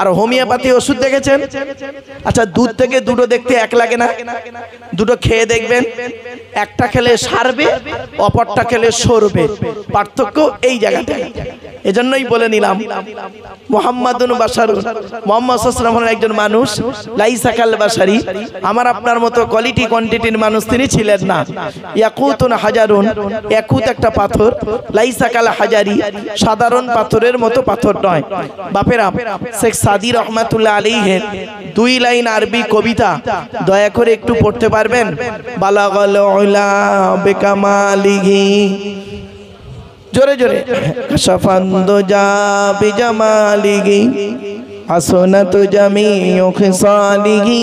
আর হোমিওপ্যাথি ওষুধ দেখেছেন? আচ্ছা, দুধ থেকে দুটো দেখতে এক লাগে না? দুটো খেয়ে দেখবেন, একটা খেলে সারবে, অপরটা খেলে সরবে। পার্থক্য এই জায়গাটায়। এজন্যই বলে নিলাম, মুহাম্মাদুন বাশারুন, মুহাম্মদ সাল্লাল্লাহু আলাইহি ওয়াসাল্লাম একজন মানুষ, লাইসা কাল বাশারি, আমার আপনার মতো কোয়ালিটি কোয়ান্টিটির মানুষ তিনি ছিলেন না। ইয়াকুতুন হাজারুন, ইয়াকুত একটা পাথর, লাইসা কাল হাজারি, সাধারণ পাথরের মতো পাথর নয়। বাপেরা, শেখ সাদি রহমাতুল্লাহ আলাইহির 2 লাইন আরবি কবিতা দয়া করে একটু পড়তে পারবেন? বালাগাল উলা বিকামালিহি, জোরে জোরে, কাশাফান্দু জা বিজামালিহি, হাসনাতু জামিউ খিসালিহি।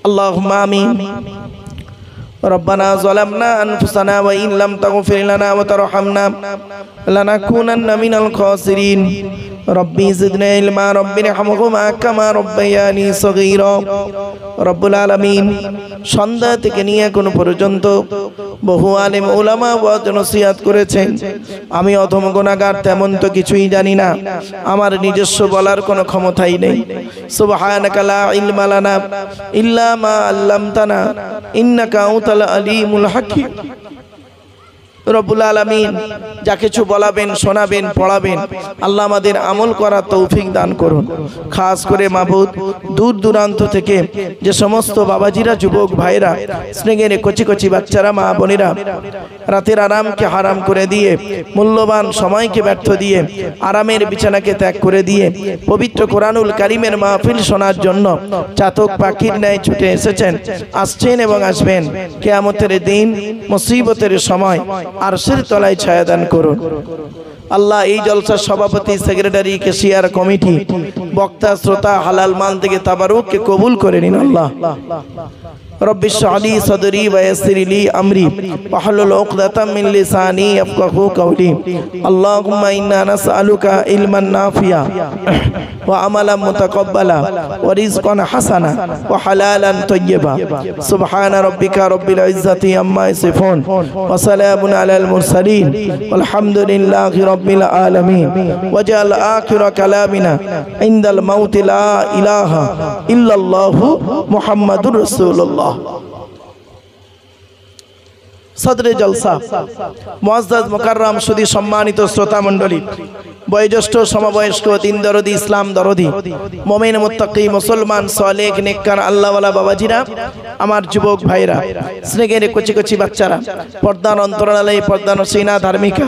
আল্লাহুম্মা আমিন। ربنا ظلمنا أنفسنا وإن لم تغفر لنا وترحمنا لنكونن من الخاسرين ربي زدنا علما ربي ارحمهما كما ربياني صغيرا রব্বুল আলামিন সন্ধ্যা থেকে নিয়ে এখন পর্যন্ত বহু আলেম উলামা ওয়াজ নসিহত করেছেন। আমি অধম গুনাহগার, তেমন তো কিছুই জানি না, আমার নিজস্ব বলার কোনো ক্ষমতাই নেই। সুবহানাকা লা ইলমা লানা ইল্লা মা আল্লামতানা ইন্নাকা আনতাল আলিমুল হাকিম। রব্বুল আলামিন যা কিছু বলাবেন, শোনাবেন, পড়াবেন, আল্লাহ আমাদের আমল করার তৌফিক দান করুন। খাস করে মাবুদ, দূর দূরান্ত থেকে যে সমস্ত বাবাজিরা, যুবক ভাইরা, স্নেহের কচি কচি বাচ্চারা, মা বোনেরা রাতের আরামকে হারাম করে দিয়ে, মূল্যবান সময়কে ব্যর্থ দিয়ে, আরামের বিছানাকে ত্যাগ করে দিয়ে পবিত্র কোরআনুল কারীমের মাহফিল শোনার জন্য চাতক পাখির ন্যায় ছুটে এসেছেন, আসছেন এবং আসবেন। কিয়ামতের দিন, মুসিবতের সময় আরশের তলায় ছায়া দান করুন। আল্লাহ এই জলসার সভাপতি, সেক্রেটারি, কেশিয়ার কমিটি, বক্তা, শ্রোতা, হালাল মাল থেকে তাবারুককে কবুল করে নিন। আল্লাহ رب اشرح لي صدري ويسر لي امري واحلل عقدة من لساني يفقهوا قولي اللهم انا نسألك علما نافعا وعملا متقبلا ورزقا حسنا وحلالا طيبا سبحان ربك رب العزة عما يصفون وسلام على المرسلين والحمد لله رب العالمين وجعل آخر كلامنا عند الموت لا إله إلا الله محمد رسول الله। সদরে জলসা মুআজ্জাজ মুকাররম সুধী সম্মানিত শ্রোতা মণ্ডলী, বয়োজ্যেষ্ঠ সমবয়স্ক দিন দরদি ইসলাম দরদি মুমিন মুত্তাকি মুসলমান সালেহ নেককার আল্লাহওয়ালা বাবাজিরা, আমার যুবক ভাইরা, স্নেহের কচি কচি বাচ্চারা, পর্দার অন্তরালে পর্দার সিনা ধার্মিকা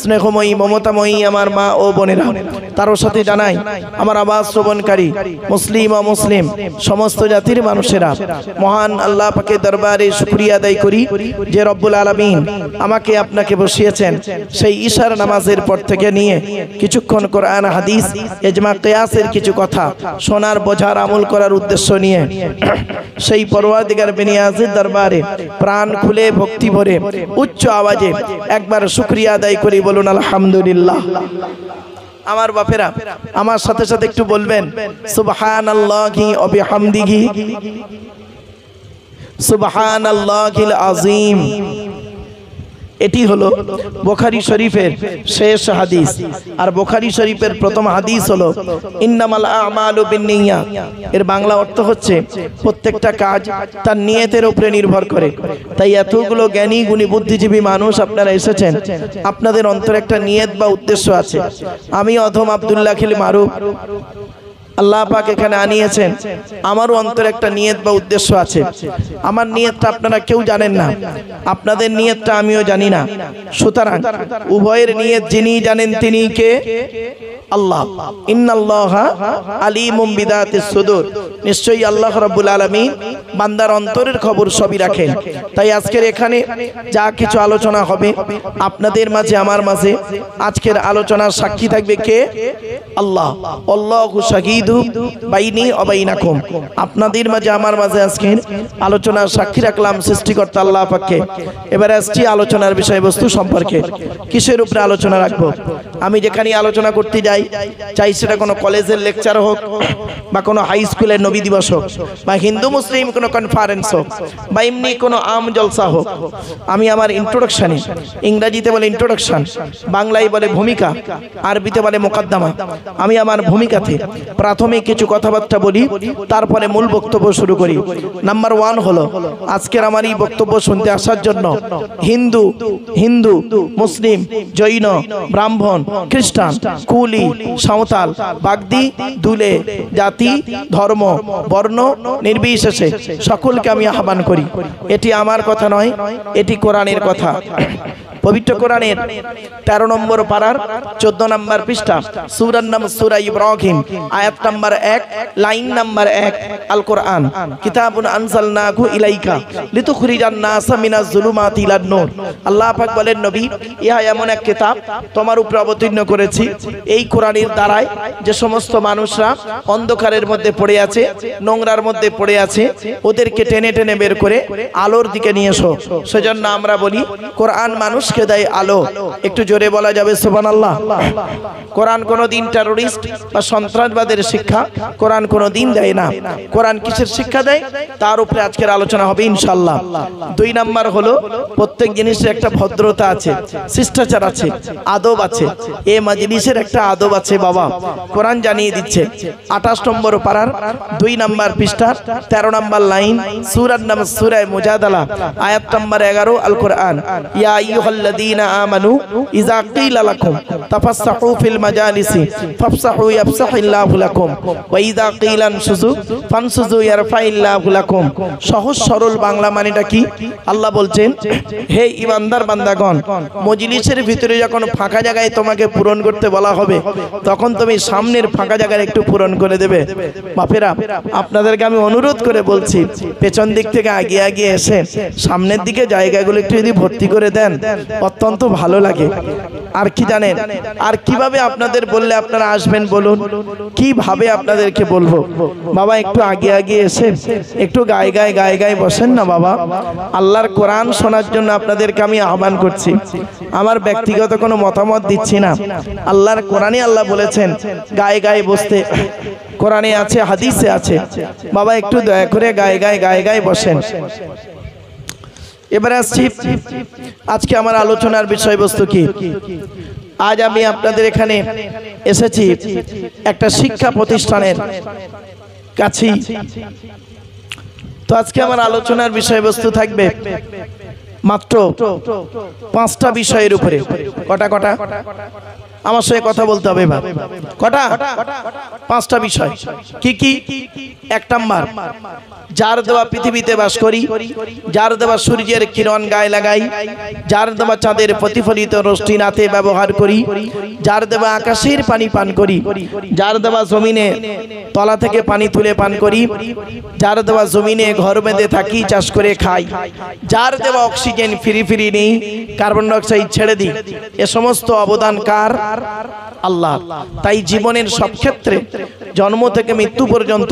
স্নেহময়ী মমতাময়ী আমার মা ও বোনেরা, তারও সাথে জানাই আমার আওয়াজ শ্রবণকারী মুসলিম ও মুসলিম সমস্ত জাতির মানুষেরা, মহান আল্লাহ পাকের দরবারে শুকরিয়া আদায় করি যে রব্বুল আলামিন আমাকে আপনাকে বসিয়েছেন সেই ঈশার নামাজের পর থেকে নিয়ে কিছুক্ষণ কোরআন হাদিস ইজমা কিয়াসের কিছু কথা শোনার, বোঝার, আমল করার উদ্দেশ্য নিয়ে সেই পরওয়ারদিগার বেনিয়াজের দরবারে প্রাণ খুলে ভক্তি ভরে উচ্চ আওয়াজে একবার শুকরিয়া আদায় করি, বলুন আলহামদুলিল্লাহ। আমার বাপেরা আমার সাথে সাথে একটু বলবেন সুবহানাল্লাহি ওয়া বিহামদিহি সুবহানাল্লাহিল আযীম। এটি হলো বুখারী শরীফের শেষ হাদিস। আর বুখারী শরীফের প্রথম হাদিস হলো ইন্নামাল আমালু বিন্নিয়াত। এর বাংলা অর্থ হচ্ছে প্রত্যেকটা কাজ তার নিয়তের উপরে নির্ভর করে। তাই এতগুলো জ্ঞানী গুণী বুদ্ধিজীবী মানুষ আপনারা এসেছেন, আপনাদের অন্তরে একটা নিয়ত বা উদ্দেশ্য আছে। আমি অধম আব্দুল্লাহ খিল মারুফ, আল্লাহ পাক এখানে আনিয়েছেন, আমারও অন্তরে একটা নিয়ত বা উদ্দেশ্য আছে। আমার নিয়তটা আপনারা কেউ জানেন না, আপনাদের নিয়তটা আমিও জানি না। সুতরাং উভয়ের নিয়ত যিনি জানেন তিনি কে? আল্লাহ। ইন্নাল্লাহা আলিমুম বিদাতিস সুদূর। নিশ্চয়ই আল্লাহ রাব্বুল আলামিন বান্দার অন্তরের খবর সবই রাখেন। তাই আজকের এখানে যা কিছু আলোচনা হবে আপনাদের মাঝে আমার মাঝে, আজকের আলোচনার সাক্ষী থাকবে কে? আল্লাহ। আল্লাহু শাহীদু বাইনি ওয়া বাইনাকুম। আপনাদের মাঝে আমার মাঝে আজকের আলোচনার সাক্ষী রাখলাম সৃষ্টিকর্তা আল্লাহ পাককে। এবারে আসছি আলোচনার বিষয়বস্তু সম্পর্কে। কিসের উপরে আলোচনা রাখবো? আমি যেখানে আলোচনা করতে যাই, চাই সেটা কোনো কলেজের লেকচার হোক বা কোনো হাই স্কুলের নবী দিবস হোক বা হিন্দু মুসলিম কোনো কনফারেন্স হোক বা এমনি কোনো আম জলসা হোক, আমি আমার ইন্ট্রোডাকশনে, ইংরেজিতে বলে ইন্ট্রোডাকশন, বাংলায় বলে ভূমিকা, আরবিতে বলে মোকদ্দমা, আমি আমার ভূমিকাতে প্রাথমিক কিছু কথাবার্তা বলি, তারপরে মূল বক্তব্য শুরু করি। নাম্বার 1 হলো আজকের আমার এই বক্তব্য শুনতে আসার জন্য হিন্দু মুসলিম জৈন ব্রাহ্মণ খ্রিস্টান কুলি সাঁওতাল বাগদি দুলে জাতি ধর্ম বর্ণ নির্বিশেষে সকলকে আমি আহ্বান করি। এটি আমার কথা নয়, এটি কোরআনের কথা। পবিত্র কোরআনের 13 নম্বর পারার 14 নম্বর পৃষ্ঠা, সূরার নাম সূরা ইব্রাহিম, আয়াত নাম্বার 1, লাইন নাম্বার 1। আল কোরআন কিতাবুন আনজালনাহু ইলাইকা লিতুখরিজান নাসা মিনাজ যুলুমাতি ইলান নূর। আল্লাহ পাক বলেন, নবী, ইহা এমন এক কিতাব তোমার উপর অবতীর্ণ করেছি, এই কোরআনের দ্বারাই যে সমস্ত মানুষরা অন্ধকারের মধ্যে পড়ে আছে, নোংরার মধ্যে পড়ে আছে, ওদেরকে টেনে টেনে বের করে আলোর দিকে নিয়ে এসো। সেজন্য আমরা বলি কোরআন মানুষকে দেয় আলো। একটু জোরে বলা যাবে সুবহানাল্লাহ। কোরআন কোনোদিন টেররিস্ট বা সন্ত্রাসবাদের শিক্ষা কোরআন কোনোদিন দেয় না। কোরআন কিসের শিক্ষা দেয় তার উপরে আজকের আলোচনা হবে ইনশাআল্লাহ। 2 নাম্বার হলো প্রত্যেক জিনিসের একটা ভদ্রতা আছে, শিষ্টাচার আছে, আদব আছে। এই মাজলিসের একটা আদব আছে বাবা, কোরআন জানিয়ে দিচ্ছে। 28 নম্বর পারার 2 নাম্বার পৃষ্ঠার 13 নাম্বার লাইন, সূরার নাম সূরা মুজাদালা, আয়াত নাম্বার 11। আল কোরআন ইয়া আইয়ুহাল্লাযীনা আমানু ইযা ক্বিলা লাকুম তাফাসসাহু ফিল মাজালিসি ফাফসাহু ইয়াফসাহিল্লাহু লাকুম ওয়া ইযা ক্বিলা আনশুযু ফানশুযু ইয়ারফাইল্লাহু লাকুম। সহজ সরল বাংলা মানেটা কি? আল্লাহ বলছেন, হে ঈমানদার বান্দাগণ, মজলিসের ভিতরে যখন ফাঁকা জায়গায় তোমাকে পূরণ করতে বলা হবে, তখন তুমি সামনের ফাঁকা জায়গায় একটু পূরণ করে দেবে। বাপেরা, আপনাদেরকে আমি অনুরোধ করে বলছি, পেছন দিক থেকে আগিয়ে আগিয়ে এসে সামনের দিকে জায়গাগুলো একটু যদি ভর্তি করে দেন অত্যন্ত ভালো লাগে। আর কি জানেন, আর কিভাবে আপনাদের বললে আপনারা আসবেন বলুন? কিভাবে আপনাদেরকে বলবো? বাবা, একটু আগে আগে এসে একটু গায়ে গায়ে বসেন না বাবা। আল্লাহর কোরআন শোনার জন্য আপনাদেরকে আমি আহ্বান করছি। আমার ব্যক্তিগত কোনো মতামত দিচ্ছি না। আল্লাহর কোরআনে আল্লাহ বলেছেন গায়ে গায়ে বসতে, কোরআনে আছে, হাদিসে আছে। বাবা, একটু দয়া করে গায়ে গায়ে বসেন। এবারে আসছি আজকে আমার আলোচনার বিষয়বস্তু কি। আজ আমি আপনাদের এখানে এসেছি একটা শিক্ষা প্রতিষ্ঠানের কাছে। তো আজকে আমার আলোচনার বিষয়বস্তু থাকবে মাত্র 5টা বিষয়ের উপরে। কটা? আমার সঙ্গে কথা বলতে হবে এবার। কটা? 5টা বিষয়। কি কি? 1 নাম্বার, যার দেওয়া পৃথিবীতে বাস করি, যার দেওয়া সূর্যের কিরণ গায়ে লাগাই, যার দেওয়া চাঁদের প্রতিফলিত রশ্মি রাতে ব্যবহার করি, যার দেওয়া আকাশের পানি পান করি, যার দেওয়া জমিনে তলা থেকে পানি তুলে পান করি, যার দেওয়া জমিনে ঘর বেঁধে থাকি, চাষ করে খাই, যার দেওয়া অক্সিজেন ফ্রি ফ্রি নেই, কার্বন ডাইঅক্সাইড ছেড়ে দিই, এ সমস্ত অবদান কার? আল্লাহ। তাই জীবনের সব ক্ষেত্রে জন্ম থেকে মৃত্যু পর্যন্ত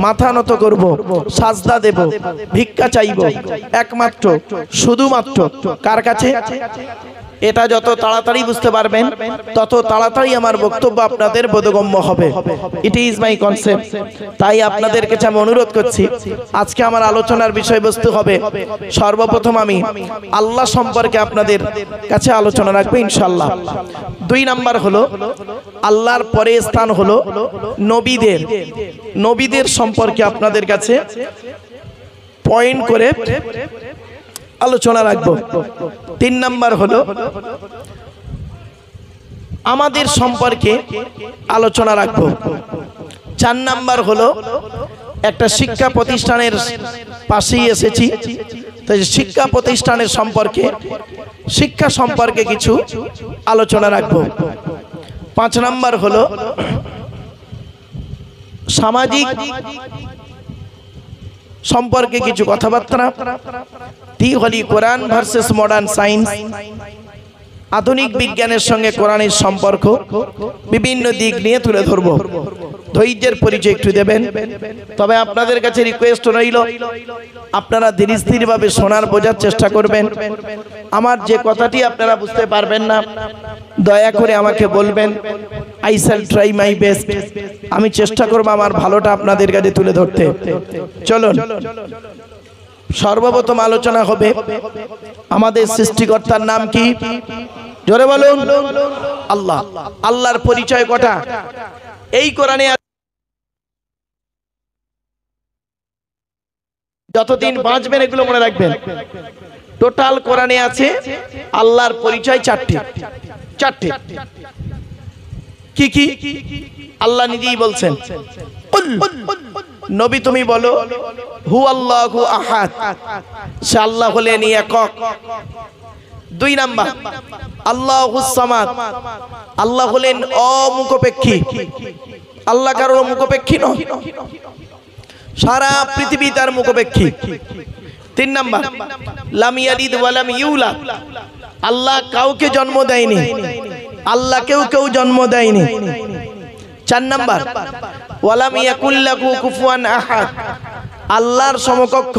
মাথা নত করব, সাজদা দেব, ভিক্ষা চাইব একমাত্র শুধুমাত্র কার কাছে? এটা যত তাড়াতাড়ি বুঝতে পারবেন তত তাড়াতাড়ি আমার বক্তব্য আপনাদের বোধগম্য হবে। It is my concept. তাই আপনাদের কাছে আমি অনুরোধ করছি, আজকে আমার আলোচনার বিষয়বস্তু হবে, সর্বপ্রথম আমি আল্লাহ সম্পর্কে আপনাদের কাছে আলোচনা রাখবো ইনশাআল্লাহ। 2 নাম্বার হলো আল্লাহর পরে স্থান হলো নবীদের সম্পর্কে আপনাদের কাছে পয়েন্ট করে আলোচনা রাখবো। 3 নাম্বার হলো আমাদের সম্পর্কে আলোচনা রাখবো। 4 নাম্বার হলো একটা শিক্ষা প্রতিষ্ঠানের পাশেই এসেছি, তাই শিক্ষা প্রতিষ্ঠানের শিক্ষা সম্পর্কে কিছু আলোচনা রাখবো। 5 নাম্বার হলো সামাজিক সম্পর্কে কিছু কথাবার্তা। হলি কোরআন ভার্সেস মডার্ন সায়েন্স, আধুনিক বিজ্ঞানের সঙ্গে কোরআনের সম্পর্ক, বিভিন্ন দিক নিয়ে তুলে ধরব। ধৈর্যের পরিচয় একটু দেবেন। তবে আপনাদের কাছে রিকোয়েস্ট রইল, আপনারা ধীরে স্থির ভাবে শোনার বোঝার চেষ্টা করবেন। আমার যে কথাটি আপনারা বুঝতে পারবেন না, দয়া করে আমাকে বলবেন। I shall try my best. আমি চেষ্টা করব আমার ভালোটা আপনাদের কাছে তুলে ধরতে। চলুন, সর্বপ্রথম আলোচনা হবে আমাদের সৃষ্টিকর্তার নাম কি? জোরে বলুন। আল্লাহ। আল্লাহর পরিচয় কটা? এই কোরআনে যতদিন বাঁচবেন এগুলো মনে রাখবেন। টোটাল কোরআনে আছে আল্লাহর পরিচয় 4টে। কি কি? আল্লাহ নিজেই বলছেন, নবী তুমি বলো, হু আল্লাহু আহাদ, সে আল্লাহ হলেন একক। 2 নাম্বার, আল্লাহুস সামাদ, আল্লাহ হলেন অমুখপেক্ষী। আল্লাহ কারোর মুখপেক্ষী নয়, সারা পৃথিবী তার মুখপেক্ষী। 3 নাম্বার, লাম ইয়ালিদ ওয়া লাম ইউলাদ, আল্লাহ কাউকে জন্ম দেয়নি, আল্লাহ কেউ জন্ম দেয়নি। 4 নাম্বার, ওয়ালাম ইয়াকুল লাহু কুফুয়ান আহাদ, আল্লাহর সমকক্ষ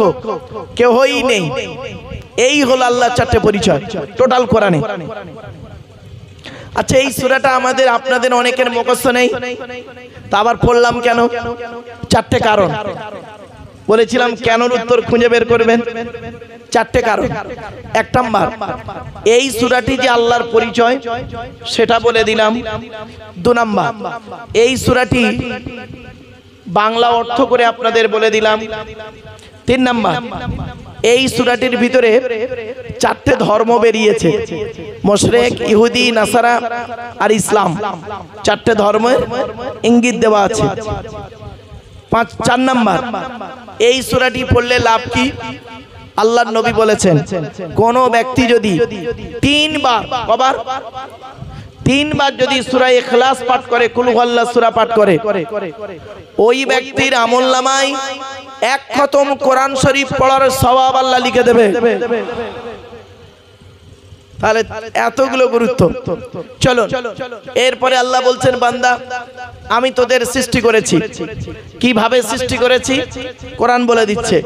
কেউই নেই। এই হলো আল্লাহর 4টে পরিচয় টোটাল কোরআনে। আচ্ছা, এই সূরাটা আমাদের আপনাদের অনেকের মুখস্থ নেই, তা আবার পড়লাম কেন? 4টে কারণ বলেছিলাম, কেনর উত্তর খুঁজে বের করবেন। 4টে কারণ। 1 নাম্বার, এই সূরাটি যে আল্লাহর পরিচয় সেটা বলে দিলাম। 2 নাম্বার, এই সূরাটি বাংলা অর্থ করে আপনাদের বলে দিলাম। 3 নাম্বার, এই সূরাটির ভিতরে 4টে ধর্ম বেরিয়েছে, মুশরিক, ইহুদি, নাসারা আর ইসলাম। 4টে ধর্মের ইঙ্গিত দেওয়া আছে। 4 নাম্বার, এই সূরাটি পড়লে লাভ কি? আল্লাহর নবী বলেছেন, কোন ব্যক্তি যদি 3 বার যদি সূরা ইখলাস পাঠ করে, কুল হুয়াল্লাহ সূরা পাঠ করে, ওই ব্যক্তির আমলনামায় 1 খতম কোরআন শরীফ পড়ার সওয়াব আল্লাহ লিখে দেবে। তাহলে এতগুলো গুরুত্ব। চলো, এরপরে আল্লাহ বলছেন, বান্দা আমি তোদের সৃষ্টি করেছি। কিভাবে সৃষ্টি করেছি কোরআন বলে দিচ্ছে,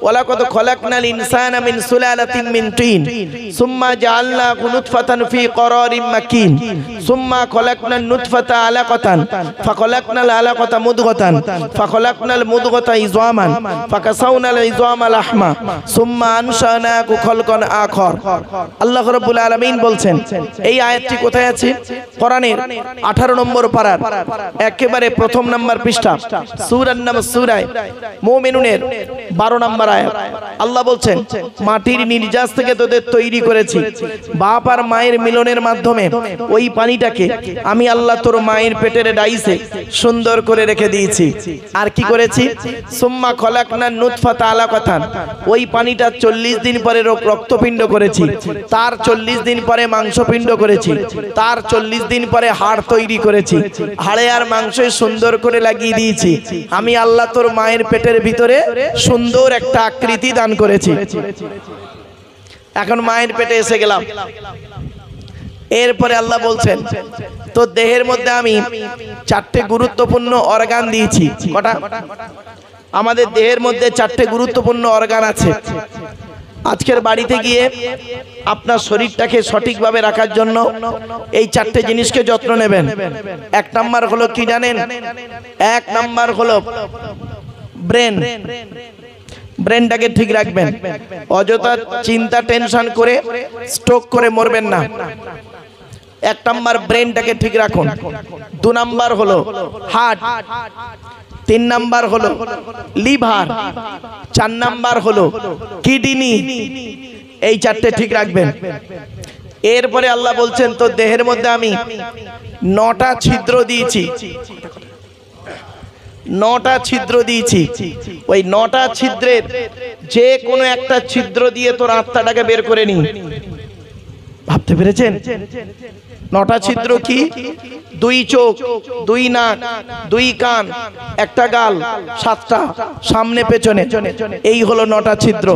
ওয়ালাকাদ খলাকনাল ইনসানা মিন সুলালাতিন মিন তিন সুম্মা জাআলনাহু নুতফাতান ফি করারিম মাকিন সুম্মা খলাকনান নুতফাতা আলাকাতান ফাখলাকনাল আলাকাতা মুদগাতান ফাখলাকনাল মুদগাতা ইযামান ফাকাসাউনাল ইযামা লাহমা সুম্মা আনশানাহু খালকান আখর। আল্লাহ রাব্বুল আলামিন বলছেন, এই আয়াতটি কোথায় আছে? কোরআনের 18 নম্বর পারার একেবারে প্রথম নাম্বার পৃষ্ঠা, সূরার নাম সূরা মুমিনুনের 12 নম্বর আয়াত। আল্লাহ বলছেন, মাটির নির্যাস থেকে তোদের তৈরি করেছি, বাপ আর মায়ের মিলনের মাধ্যমে ওই পানিটাকে আমি আল্লাহ তোর মায়ের পেটের ডাইসে সুন্দর করে রেখে দিয়েছি। আর কি করেছি? সুম্মা খলাকনা নুতফাতা আলাকাতান, ওই পানিটা 40 দিন পরে রক্তপিণ্ড করেছি, তার 40 দিন পরে মাংসপিণ্ড করেছি, তার 40 দিন পরে হাড় তৈরি করেছি, হাড়ে আর মাংসে সুন্দর করে লাগিয়ে দিয়েছি। আমি আল্লাহ তোর মায়ের পেটের ভিতরে সুন্দর একটা আকৃতি দান করেছি। এখন মায়ের পেটে এসে গেলাম। এরপরে আল্লাহ বলছেন, তো দেহের মধ্যে আমি 4টে গুরুত্বপূর্ণ অর্গান দিয়েছি। কটা? আমাদের দেহের মধ্যে 4টে গুরুত্বপূর্ণ অর্গান আছে। আজকের বাড়িতে গিয়ে আপনার শরীরটাকে সঠিকভাবে রাখার জন্য এই 4টে জিনিসকে যত্ন নেবেন। 1 নাম্বার হলো কি জানেন? 1 নাম্বার হলো ব্রেন। ব্রেনটাকে ঠিক রাখবেন, অযথা চিন্তা টেনশন করে স্ট্রোক করে মরবেন না। 1 নাম্বার ব্রেনটাকে ঠিক রাখুন। 2 নাম্বার হলো হার্ট, 3 নাম্বার হলো লিভার, 4 নাম্বার হলো কিডনি। এই 4টে ঠিক রাখবেন। এরপরে আল্লাহ বলছেন, তো দেহের মধ্যে আমি 9টা ছিদ্র দিয়েছি। 9টা ছিদ্র দিয়েছি। ওই 9টা ছিদ্রের যে কোনো একটা ছিদ্র দিয়ে তোর আত্মাটাকে বের করে নি। ভাবতে পেরেছেন? 9টা ছিদ্র কি? 2 চোখ, 2 নাক, 2 কান, 1টা গাল, 7টা সামনে পেছনে। এই হলো 9টা ছিদ্র।